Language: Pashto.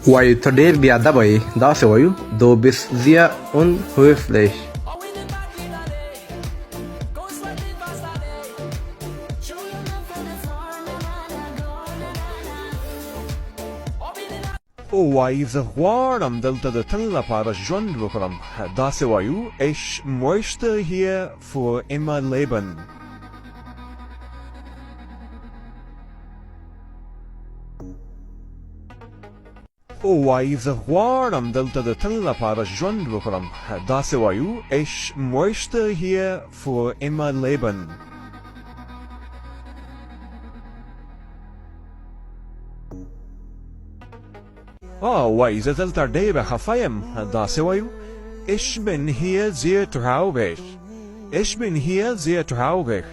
وایي ته ډېر بې ادبه یې. داسې وایو du bist sehr unhöflich. وایي زه غواړم دلته د تل لپاره ژوند وکړم. داسې وایو ich möchte hier für immer leben. وایي زه غواړم دلته د تل لپاره ژوند وکړم. داسې وایو ich möchte hier für immer leben. وایي زه دلته ډېره خفه یم. داسې وایو ich bin hier sehr traurig. Ich bin hier sehr traurig.